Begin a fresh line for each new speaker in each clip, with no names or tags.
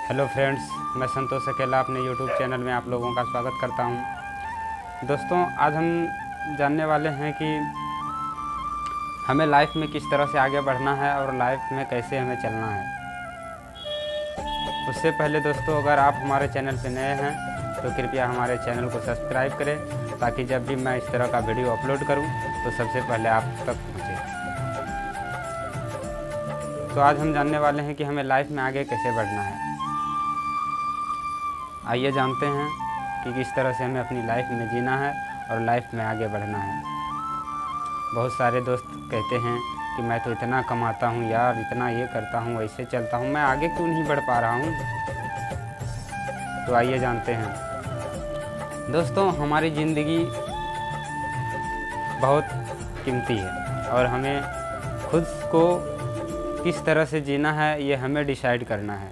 Hello friends, मैं संतोष अकेला अपने यूट्यूब चैनल में आप लोगों का स्वागत करता हूं। दोस्तों, आज हम जानने वाले हैं कि हमें लाइफ में किस तरह से आगे बढ़ना है और लाइफ में कैसे हमें चलना है। उससे पहले दोस्तों, अगर आप हमारे चैनल पर नए हैं तो कृपया हमारे चैनल को सब्सक्राइब करें, ताकि जब भी मैं इस तरह का वीडियो अपलोड करूं तो सबसे पहले आप तक पहुंचे। तो आज हम जानने वाले हैं कि हमें लाइफ में आगे कैसे बढ़ना है। आइए जानते हैं कि किस तरह से हमें अपनी लाइफ में जीना है और लाइफ में आगे बढ़ना है। बहुत सारे दोस्त कहते हैं कि मैं तो इतना कमाता हूँ यार, इतना ये करता हूँ, ऐसे चलता हूँ, मैं आगे क्यों नहीं बढ़ पा रहा हूँ। तो आइए जानते हैं। दोस्तों, हमारी ज़िंदगी बहुत कीमती है और हमें खुद को किस तरह से जीना है ये हमें डिसाइड करना है।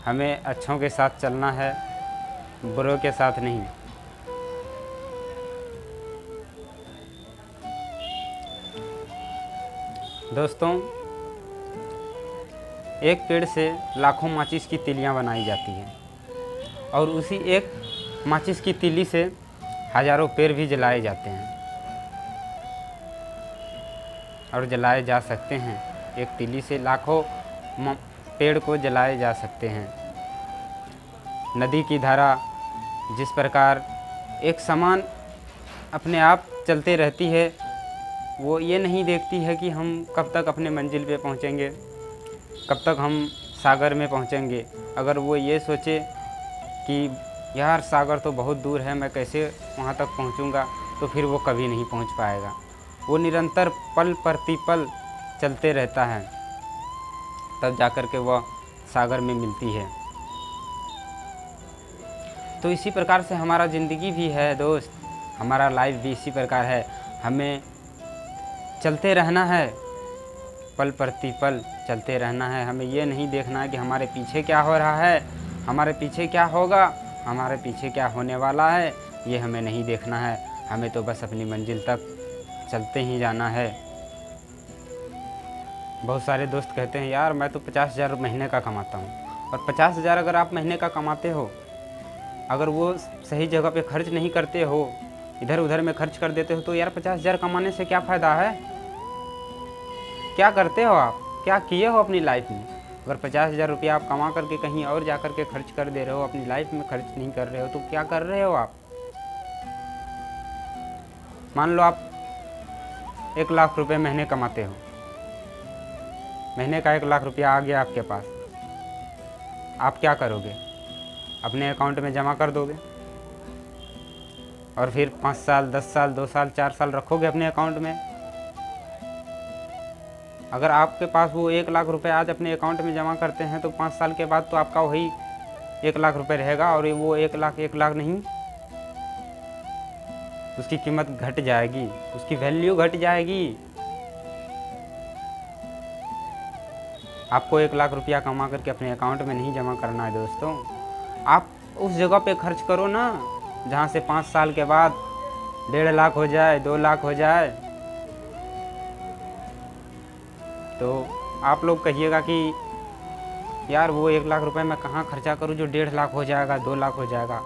हमें अच्छों के साथ चलना है, बुरों के साथ नहीं। दोस्तों, एक पेड़ से लाखों माचिस की तीलियां बनाई जाती हैं और उसी एक माचिस की तीली से हजारों पेड़ भी जलाए जाते हैं और जलाए जा सकते हैं। एक तीली से लाखों पेड़ को जलाए जा सकते हैं। नदी की धारा जिस प्रकार एक समान अपने आप चलते रहती है, वो ये नहीं देखती है कि हम कब तक अपने मंजिल पे पहुँचेंगे, कब तक हम सागर में पहुँचेंगे। अगर वो ये सोचे कि यार सागर तो बहुत दूर है, मैं कैसे वहाँ तक पहुँचूँगा, तो फिर वो कभी नहीं पहुँच पाएगा। वो निरंतर पल प्रतिपल चलते रहता है, तब जाकर के वह सागर में मिलती है। तो इसी प्रकार से हमारा ज़िंदगी भी है दोस्त, हमारा लाइफ भी इसी प्रकार है। हमें चलते रहना है, पल प्रतिपल चलते रहना है। हमें ये नहीं देखना है कि हमारे पीछे क्या हो रहा है, हमारे पीछे क्या होगा, हमारे पीछे क्या होने वाला है, ये हमें नहीं देखना है। हमें तो बस अपनी मंजिल तक चलते ही जाना है। बहुत सारे दोस्त कहते हैं यार मैं तो 50,000 महीने का कमाता हूँ। और 50,000 अगर आप महीने का कमाते हो, अगर वो सही जगह पे खर्च नहीं करते हो, इधर उधर में खर्च कर देते हो, तो यार 50,000 कमाने से क्या फ़ायदा है। क्या करते हो आप, क्या किए हो अपनी लाइफ में। अगर 50,000 रुपया आप कमा करके कहीं और जा करके खर्च कर दे रहे हो, अपनी लाइफ में खर्च नहीं कर रहे हो, तो क्या कर रहे हो आप। मान लो आप 1 लाख रुपये महीने कमाते हो, महीने का 1 लाख रुपया आ गया आपके पास, आप क्या करोगे। अपने अकाउंट में जमा कर दोगे और फिर 5 साल 10 साल 2 साल 4 साल रखोगे अपने अकाउंट में। अगर आपके पास वो 1 लाख रुपए आज अपने अकाउंट में जमा करते हैं, तो 5 साल के बाद तो आपका वही 1 लाख रुपए रहेगा और वो 1 लाख नहीं, उसकी कीमत घट जाएगी, उसकी वैल्यू घट जाएगी। आपको 1 लाख रुपया कमा करके अपने अकाउंट में नहीं जमा करना है दोस्तों। आप उस जगह पे खर्च करो ना जहाँ से 5 साल के बाद 1.5 लाख हो जाए, 2 लाख हो जाए। तो आप लोग कहिएगा कि यार वो 1 लाख रुपए मैं कहाँ खर्चा करूँ जो 1.5 लाख हो जाएगा, 2 लाख हो जाएगा।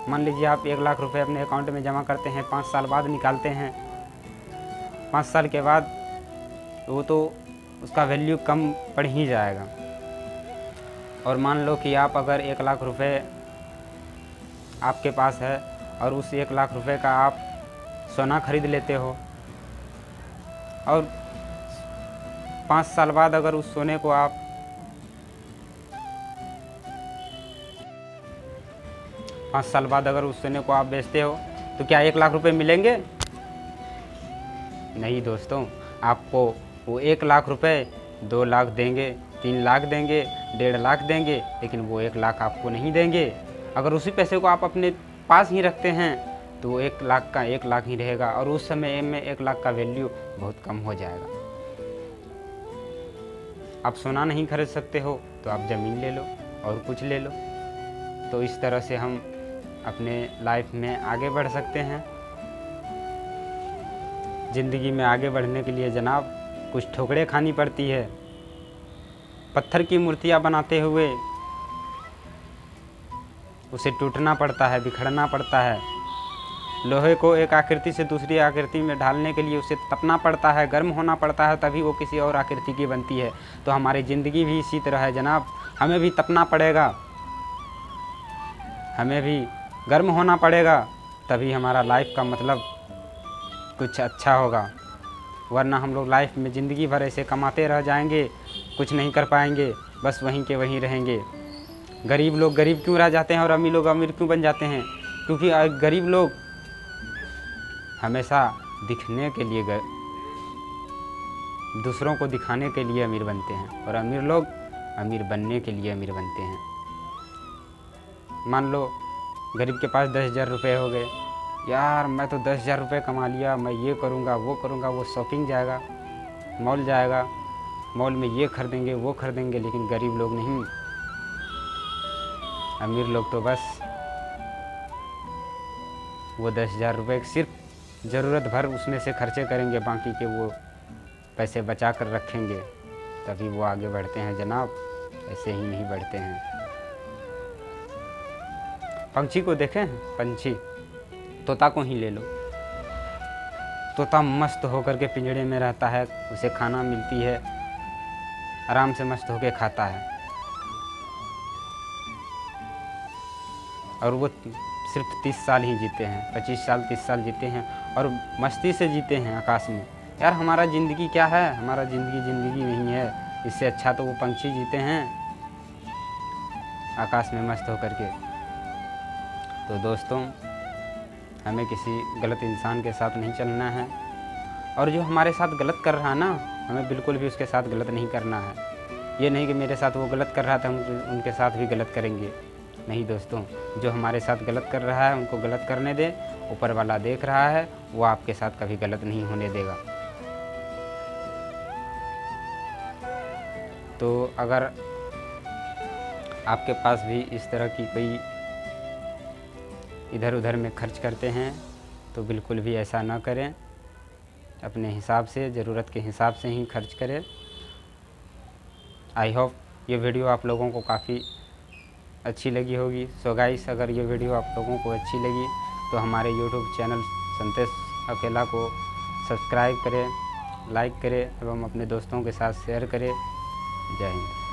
मान लीजिए आप 1 लाख रुपए अपने अकाउंट में जमा करते हैं, 5 साल बाद निकालते हैं। 5 साल के बाद वो तो उसका वैल्यू कम पड़ ही जाएगा। और मान लो कि आप अगर 1 लाख रुपए आपके पास है और उस 1 लाख रुपए का आप सोना खरीद लेते हो, और 5 साल बाद अगर उस सोने को आप 5 साल बाद अगर उस सोने को आप बेचते हो, तो क्या 1 लाख रुपए मिलेंगे। नहीं दोस्तों, आपको वो 1 लाख रुपए 2 लाख देंगे, 3 लाख देंगे, 1.5 लाख देंगे, लेकिन वो 1 लाख आपको नहीं देंगे। अगर उसी पैसे को आप अपने पास ही रखते हैं तो वो 1 लाख का 1 लाख ही रहेगा और उस समय में 1 लाख का वैल्यू बहुत कम हो जाएगा। आप सोना नहीं खरीद सकते हो तो आप ज़मीन ले लो और कुछ ले लो। तो इस तरह से हम अपने लाइफ में आगे बढ़ सकते हैं। ज़िंदगी में आगे बढ़ने के लिए जनाब कुछ ठोकरें खानी पड़ती है, पत्थर की मूर्तियाँ बनाते हुए उसे टूटना पड़ता है, बिखरना पड़ता है। लोहे को एक आकृति से दूसरी आकृति में ढालने के लिए उसे तपना पड़ता है, गर्म होना पड़ता है, तभी वो किसी और आकृति की बनती है। तो हमारी ज़िंदगी भी इसी तरह है जनाब, हमें भी तपना पड़ेगा, हमें भी गर्म होना पड़ेगा, तभी हमारा लाइफ का मतलब कुछ अच्छा होगा। वरना हम लोग लाइफ में ज़िंदगी भर ऐसे कमाते रह जाएंगे, कुछ नहीं कर पाएंगे, बस वहीं के वहीं रहेंगे। गरीब लोग गरीब क्यों रह जाते हैं और अमीर लोग अमीर क्यों बन जाते हैं? क्योंकि गरीब लोग हमेशा दिखने के लिए दूसरों को दिखाने के लिए अमीर बनते हैं, और अमीर लोग अमीर बनने के लिए अमीर बनते हैं। मान लो गरीब के पास 10,000 रुपये हो गए, यार मैं तो 10,000 रुपये कमा लिया, मैं ये करूँगा वो करूँगा, वो शॉपिंग जाएगा, मॉल जाएगा, मॉल में ये खरीदेंगे वो खरीदेंगे। लेकिन गरीब लोग नहीं, अमीर लोग तो बस वो 10,000 रुपये सिर्फ ज़रूरत भर उसमें से खर्चे करेंगे, बाकी के वो पैसे बचा कर रखेंगे, तभी वो आगे बढ़ते हैं जनाब, ऐसे ही नहीं बढ़ते हैं। पंछी को देखें, पंछी तोता को ही ले लो, तोता मस्त होकर के पिंजड़े में रहता है, उसे खाना मिलती है, आराम से मस्त होकर खाता है, और वो सिर्फ 30 साल ही जीते हैं, 25 साल 30 साल जीते हैं, और मस्ती से जीते हैं आकाश में। यार हमारा ज़िंदगी क्या है? हमारा ज़िंदगी नहीं है, इससे अच्छा तो वो पंछी जीते हैं आकाश में मस्त होकर के। तो दोस्तों, हमें किसी गलत इंसान के साथ नहीं चलना है, और जो हमारे साथ गलत कर रहा है ना, हमें बिल्कुल भी उसके साथ गलत नहीं करना है। ये नहीं कि मेरे साथ वो गलत कर रहा था, हम उनके साथ भी गलत करेंगे, नहीं दोस्तों। जो हमारे साथ गलत कर रहा है उनको गलत करने दे, ऊपर वाला देख रहा है, वो आपके साथ कभी गलत नहीं होने देगा। तो अगर आपके पास भी इस तरह की कोई इधर उधर में खर्च करते हैं तो बिल्कुल भी ऐसा ना करें, अपने हिसाब से, ज़रूरत के हिसाब से ही खर्च करें। आई होप ये वीडियो आप लोगों को काफ़ी अच्छी लगी होगी। सो गाइस, अगर ये वीडियो आप लोगों को अच्छी लगी तो हमारे यूट्यूब चैनल संतेश अकेला को सब्सक्राइब करें, लाइक करें एवं अपने दोस्तों के साथ शेयर करें। जय हिंद।